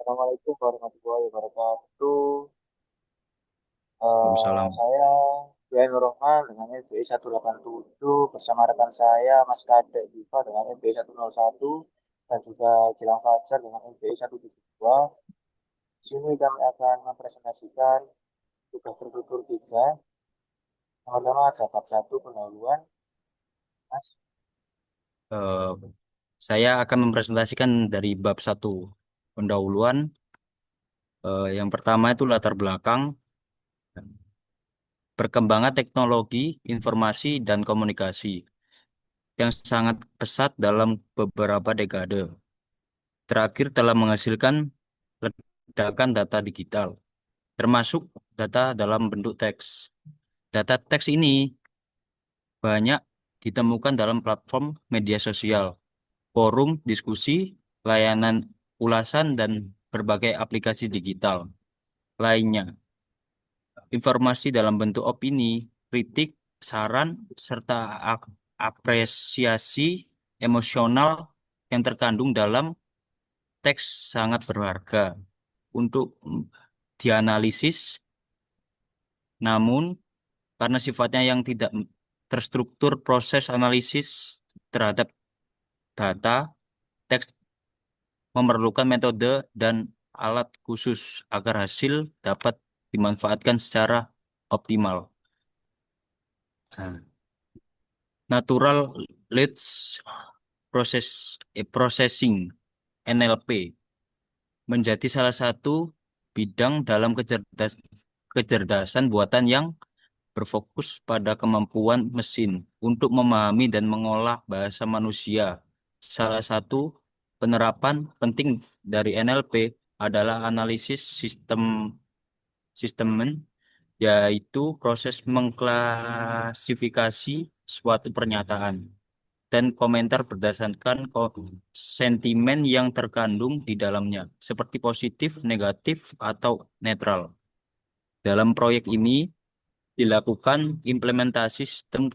Assalamualaikum warahmatullahi wabarakatuh. Waalaikumsalam. Saya Dwi Nur Rahman dengan NBI 187 bersama rekan saya Mas Kadek Diva dengan NBI 101 dan juga Gilang Fajar dengan NBI 172. Di sini kami akan mempresentasikan tugas tertutur 3. Yang pertama ada bab 1 pendahuluan. Mas, Eh, saya akan mempresentasikan dari bab satu pendahuluan. Yang pertama itu latar belakang, perkembangan teknologi, informasi, dan komunikasi yang sangat pesat dalam beberapa dekade. Terakhir telah menghasilkan ledakan data digital, termasuk data dalam bentuk teks. Data teks ini banyak ditemukan dalam platform media sosial, forum diskusi, layanan ulasan, dan berbagai aplikasi digital lainnya. Informasi dalam bentuk opini, kritik, saran, serta apresiasi emosional yang terkandung dalam teks sangat berharga untuk dianalisis, namun karena sifatnya yang tidak terstruktur proses analisis terhadap data, teks memerlukan metode dan alat khusus agar hasil dapat dimanfaatkan secara optimal. Nah, Natural Language Processing (NLP) menjadi salah satu bidang dalam kecerdasan buatan yang berfokus pada kemampuan mesin untuk memahami dan mengolah bahasa manusia. Salah satu penerapan penting dari NLP adalah analisis sistemen, yaitu proses mengklasifikasi suatu pernyataan dan komentar berdasarkan sentimen yang terkandung di dalamnya, seperti positif, negatif, atau netral. Dalam proyek ini dilakukan implementasi sistem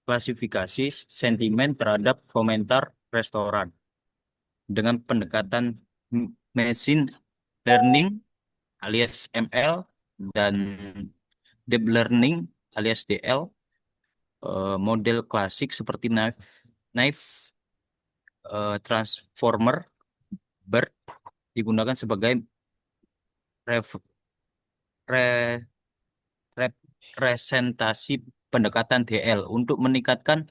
klasifikasi sentimen terhadap komentar restoran dengan pendekatan machine learning alias ML dan deep learning alias DL. Model klasik seperti Knife, Transformer, BERT digunakan sebagai ref- re- representasi pendekatan DL untuk meningkatkan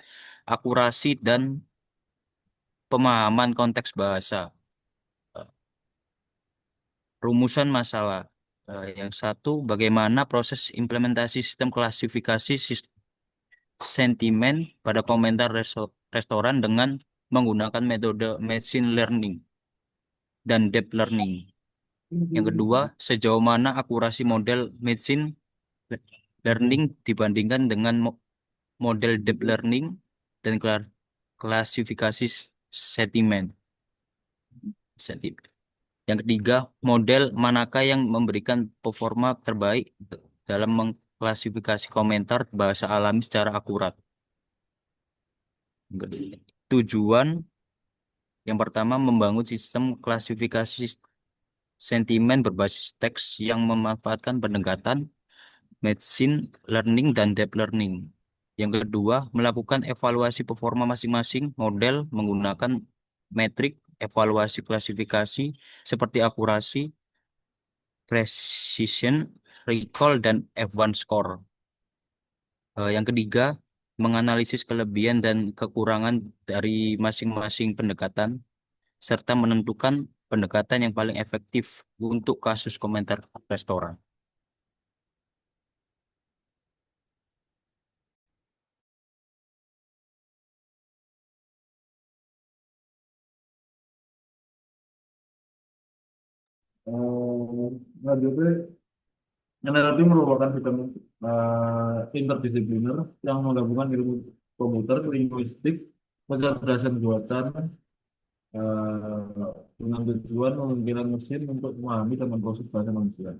akurasi dan pemahaman konteks bahasa. Eh, Rumusan masalah. Yang satu, bagaimana proses implementasi sistem klasifikasi sentimen pada komentar restoran dengan menggunakan metode machine learning dan deep learning. Yang kedua, sejauh mana akurasi model machine learning dibandingkan dengan model deep learning dan klasifikasi sentimen. Yang ketiga, model manakah yang memberikan performa terbaik dalam mengklasifikasi komentar bahasa alami secara akurat. Tujuan yang pertama, membangun sistem klasifikasi sentimen berbasis teks yang memanfaatkan pendekatan machine learning dan deep learning. Yang kedua, melakukan evaluasi performa masing-masing model menggunakan metrik evaluasi klasifikasi seperti akurasi, precision, recall, dan F1 score. Yang ketiga, menganalisis kelebihan dan kekurangan dari masing-masing pendekatan, serta menentukan pendekatan yang paling efektif untuk kasus komentar restoran. Selanjutnya, NLP merupakan sistem interdisipliner yang menggabungkan ilmu komputer, linguistik, kecerdasan buatan dengan tujuan memungkinkan mesin untuk memahami dan memproses bahasa manusia.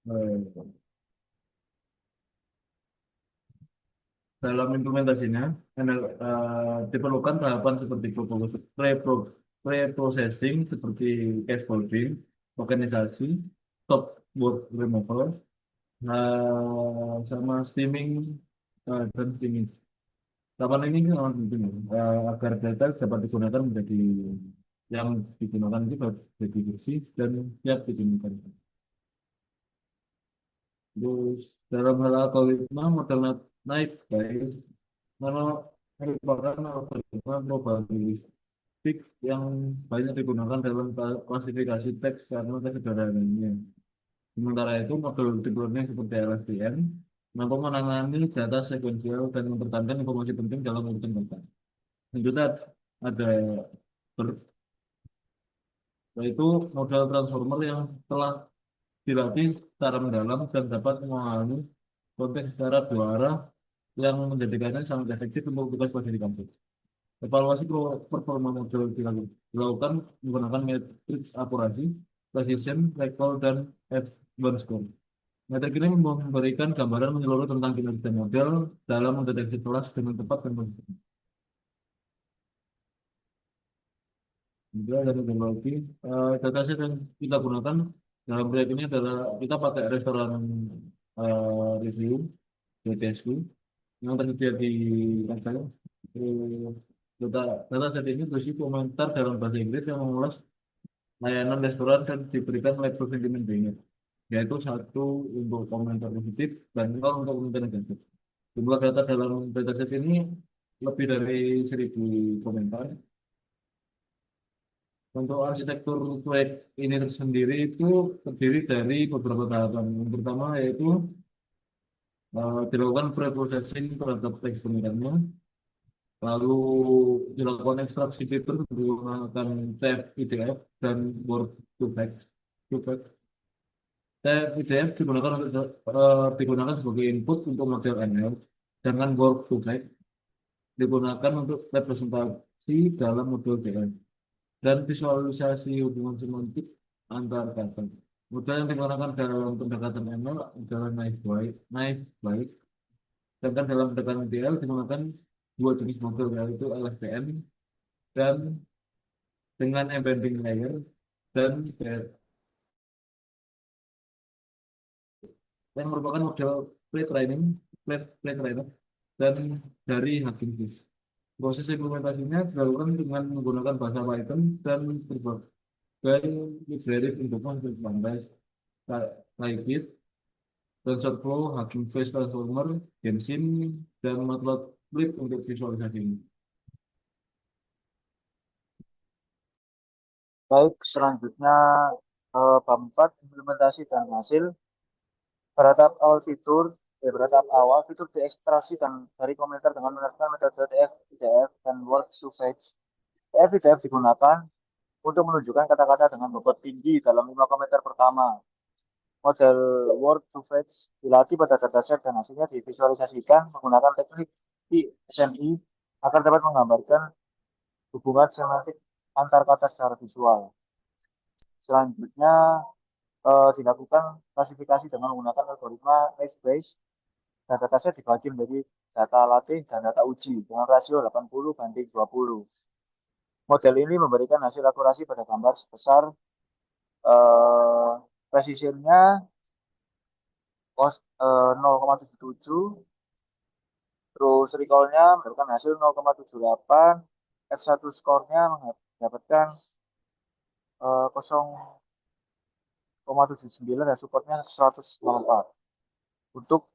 Eh, Dalam implementasinya, diperlukan tahapan seperti pre-processing seperti scaffolding, organisasi, top word removal, sama steaming dan steaming. Tahapan ini sangat penting agar data dapat digunakan menjadi yang digunakan itu dapat jadi bersih dan siap digunakan. Terus dalam hal algoritma model naik baik mana merupakan algoritma probabilistik yang banyak digunakan dalam klasifikasi teks karena kesederhanaannya. Sementara itu model deep learning seperti LSTM mampu menangani data sekuensial dan mempertahankan informasi penting dalam urutan data. Selanjutnya ada BERT, yaitu model transformer yang telah dilatih secara mendalam dan dapat memahami konteks secara dua arah yang menjadikannya sangat efektif untuk tugas klasifikasi. Evaluasi performa model dilakukan menggunakan matriks akurasi, precision, recall, dan F1 score. Metrik ini memberikan gambaran menyeluruh tentang kinerja model dalam mendeteksi kelas dengan tepat dan konsisten. Juga ada teknologi dataset yang kita gunakan dalam proyek ini adalah kita pakai restoran review DTSQ yang tersedia di website. Eh, Data dataset ini berisi komentar dalam bahasa Inggris yang mengulas layanan restoran dan diberikan label sentimen banget, yaitu satu untuk komentar positif dan nol untuk komentar negatif. Jumlah data dalam dataset ini lebih dari 1.000 komentar. Untuk arsitektur proyek ini sendiri itu terdiri dari beberapa tahapan. Yang pertama yaitu dilakukan pre-processing terhadap teks benerannya, lalu dilakukan ekstraksi fitur menggunakan tab PDF dan Word to text. To text. Tab PDF digunakan sebagai input untuk model ML, dengan Word to text digunakan untuk representasi dalam model DL dan visualisasi hubungan semantik antar kata. Model yang digunakan dalam pendekatan ML adalah naive Bayes, sedangkan dalam pendekatan DL digunakan dua jenis model yaitu LSTM dan dengan embedding layer dan yang merupakan model pre-training, pre-trainer dan dari Hugging Face. Proses implementasinya dilakukan dengan menggunakan bahasa Python dan berbagai library untuk Pandas, Scikit, TensorFlow, Hugging Face Transformer, Genshin, dan Matplotlib untuk visualisasi ini. Baik, selanjutnya bab 4 implementasi dan hasil. Pada tahap awal fitur diekstraksi dan dari komentar dengan menerapkan metode TF, IDF, dan word to page. TF, IDF digunakan untuk menunjukkan kata-kata dengan bobot tinggi dalam 5 komentar pertama. Model word to page dilatih pada dataset dan hasilnya divisualisasikan menggunakan teknik SMI agar dapat menggambarkan hubungan semantik antar kata secara visual. Selanjutnya dilakukan klasifikasi dengan menggunakan algoritma Bayes. Dataset dibagi menjadi data latih dan data uji dengan rasio 80:20. Model ini memberikan hasil akurasi pada gambar sebesar eh, precisionnya 0,77, terus recall-nya mendapatkan hasil 0,78, F1 score-nya mendapatkan 0,79 dan supportnya 104. Untuk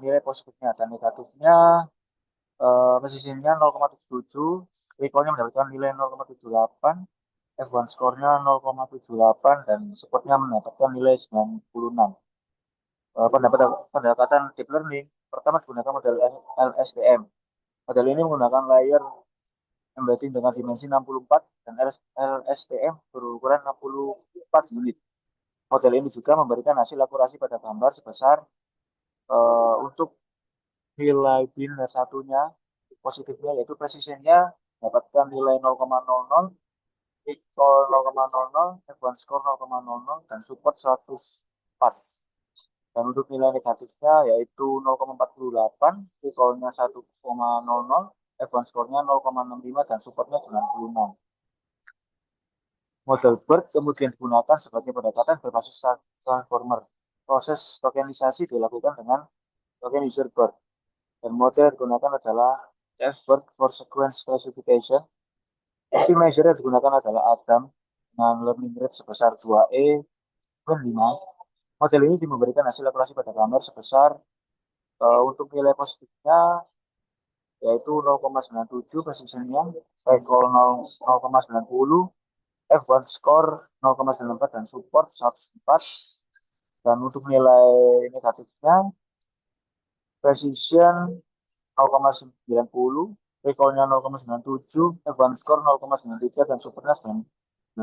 nilai positifnya dan negatifnya precisionnya 0,77, recall-nya mendapatkan nilai 0,78, F1 score-nya 0,78 dan supportnya mendapatkan nilai 96. Pendekatan deep learning pertama digunakan model LSTM. Model ini menggunakan layer embedding dengan dimensi 64 dan LSTM berukuran 64 unit. Model ini juga memberikan hasil akurasi pada gambar sebesar untuk nilai bin satunya positifnya yaitu precisionnya dapatkan nilai 0,00, recall 0,00, F1 score 0,00 dan support 104. Dan untuk nilai negatifnya yaitu 0,48, recall-nya 1,00, F1 score-nya 0,65 dan supportnya 96. Model BERT kemudian digunakan sebagai pendekatan berbasis transformer. Proses tokenisasi dilakukan dengan tokenizer BERT. Dan model yang digunakan adalah FBERT for sequence classification. Optimizer yang digunakan adalah Adam dengan learning rate sebesar 2E per 5. Model ini memberikan hasil akurasi pada gambar sebesar untuk nilai positifnya yaitu 0,97 precisionnya, recall 0,90, F1 score 0,94 dan support 104. Dan untuk nilai negatifnya precision 0,90, recallnya 0,97, F1 score 0,93 dan supportnya 96.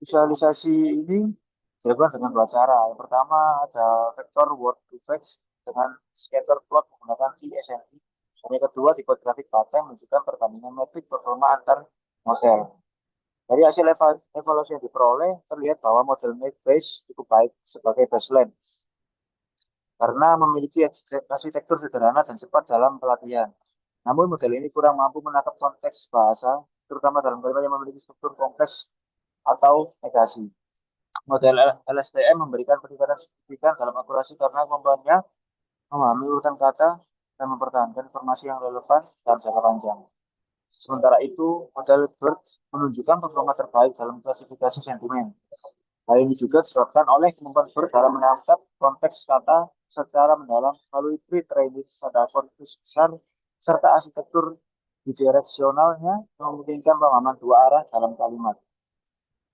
Visualisasi ini dilakukan dengan dua cara. Yang pertama ada vektor word to text dengan scatter plot menggunakan VSNI. Dan yang kedua di kode grafik pattern menunjukkan perbandingan metrik performa antar model. Dari hasil evaluasi yang diperoleh, terlihat bahwa model Make Base cukup baik sebagai baseline karena memiliki arsitektur sederhana dan cepat dalam pelatihan. Namun model ini kurang mampu menangkap konteks bahasa, terutama dalam kalimat yang memiliki struktur kompleks atau negasi. Model LSTM memberikan peningkatan signifikan dalam akurasi karena kemampuannya memahami urutan kata dan mempertahankan informasi yang relevan dalam jangka panjang. Sementara itu, model BERT menunjukkan performa terbaik dalam klasifikasi sentimen. Hal ini juga disebabkan oleh kemampuan BERT dalam menangkap konteks kata secara mendalam melalui pre-training pada korpus besar serta arsitektur bidireksionalnya yang memungkinkan pemahaman dua arah dalam kalimat.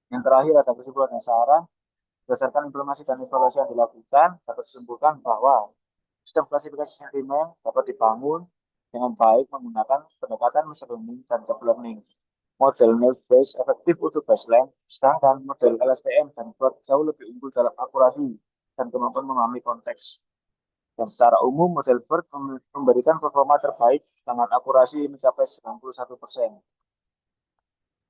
Yang terakhir ada kesimpulan yang searah. Berdasarkan informasi dan evaluasi yang dilakukan, dapat disimpulkan bahwa sistem klasifikasi sentimen dapat dibangun dengan baik menggunakan pendekatan machine learning dan deep learning. Model Naive-Bayes efektif untuk baseline, sedangkan model LSTM dan BERT jauh lebih unggul dalam akurasi dan kemampuan memahami konteks. Dan secara umum, model BERT memberikan performa terbaik dengan akurasi mencapai 91%.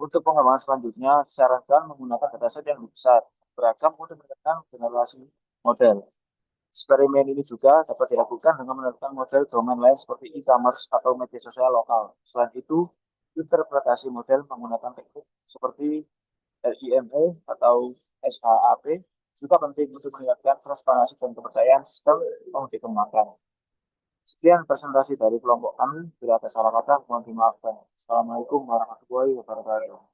Untuk pengembangan selanjutnya, disarankan menggunakan dataset yang lebih besar, beragam untuk menekan generasi model. Eksperimen ini juga dapat dilakukan dengan menerapkan model domain lain seperti e-commerce atau media sosial lokal. Selain itu, interpretasi model menggunakan teknik seperti LIMA atau SHAP juga penting untuk meningkatkan transparansi dan kepercayaan sistem yang dikembangkan. Sekian presentasi dari kelompok kami. Bila ada salah kata, mohon dimaafkan. Assalamualaikum warahmatullahi wabarakatuh.